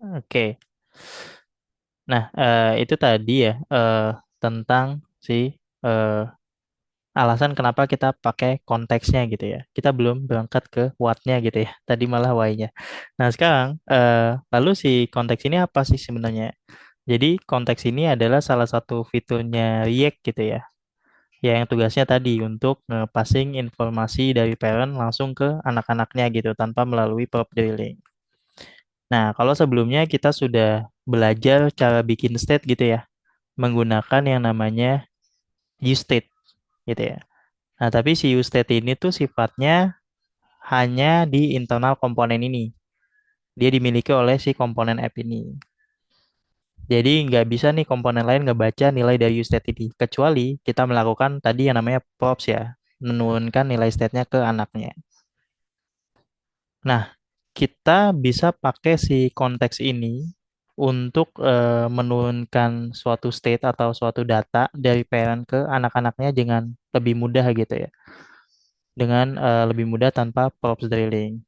Oke. Nah, itu tadi ya tentang si eh, alasan kenapa kita pakai konteksnya gitu ya. Kita belum berangkat ke what-nya gitu ya. Tadi malah why-nya. Nah, sekarang lalu si konteks ini apa sih sebenarnya? Jadi konteks ini adalah salah satu fiturnya React gitu ya. Ya, yang tugasnya tadi untuk passing informasi dari parent langsung ke anak-anaknya gitu tanpa melalui prop drilling. Nah, kalau sebelumnya kita sudah belajar cara bikin state gitu ya, menggunakan yang namanya useState gitu ya. Nah, tapi si useState ini tuh sifatnya hanya di internal komponen ini. Dia dimiliki oleh si komponen app ini. Jadi nggak bisa nih komponen lain ngebaca nilai dari useState ini. Kecuali kita melakukan tadi yang namanya props ya, menurunkan nilai state-nya ke anaknya. Nah, kita bisa pakai si konteks ini untuk menurunkan suatu state atau suatu data dari parent ke anak-anaknya dengan lebih mudah gitu ya. Dengan lebih mudah tanpa props drilling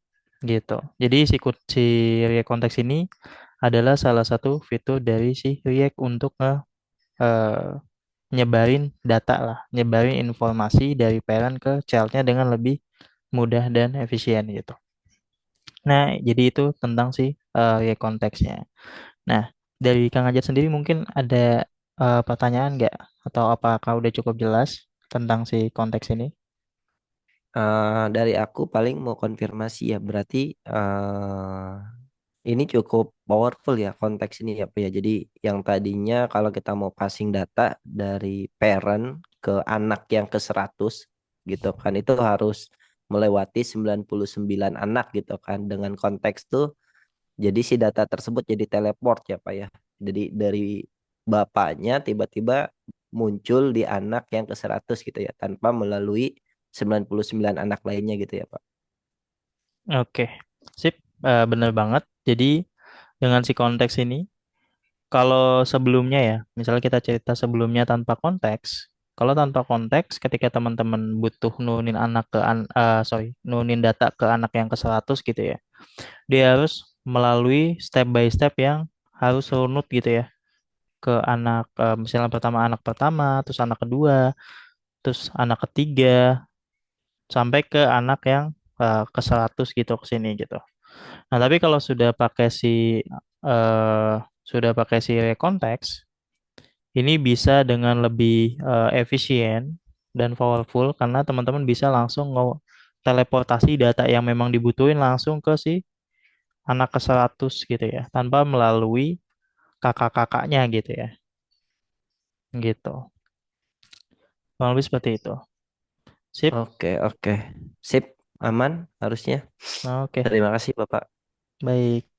gitu. Jadi si React konteks ini adalah salah satu fitur dari si React untuk eh, nyebarin data lah, nyebarin informasi dari parent ke childnya dengan lebih mudah dan efisien gitu. Nah, jadi itu tentang si React konteksnya. Nah, dari Kang Ajat sendiri mungkin ada pertanyaan nggak? Atau apakah udah cukup jelas tentang si konteks ini? Dari aku paling mau konfirmasi ya, berarti ini cukup powerful ya konteks ini ya Pak ya. Jadi yang tadinya kalau kita mau passing data dari parent ke anak yang ke 100 gitu kan, itu harus melewati 99 anak gitu kan. Dengan konteks tuh jadi si data tersebut jadi teleport ya Pak ya. Jadi dari bapaknya tiba-tiba muncul di anak yang ke 100 gitu ya, tanpa melalui 99 anak lainnya gitu ya Pak. Oke, sip, bener banget. Jadi dengan si konteks ini, kalau sebelumnya ya, misalnya kita cerita sebelumnya tanpa konteks, kalau tanpa konteks, ketika teman-teman butuh nurunin nurunin data ke anak yang ke 100 gitu ya, dia harus melalui step by step yang harus runut gitu ya, ke anak, misalnya pertama anak pertama, terus anak kedua, terus anak ketiga, sampai ke anak yang ke 100 gitu ke sini gitu. Nah, tapi kalau eh, sudah pakai si rekonteks, ini bisa dengan lebih efisien dan powerful karena teman-teman bisa langsung teleportasi data yang memang dibutuhin langsung ke si anak ke 100 gitu ya, tanpa melalui kakak-kakaknya gitu ya. Gitu. Kurang lebih seperti itu. Sip. Oke, oke. Sip, aman harusnya. Oke, Terima kasih Bapak. baik.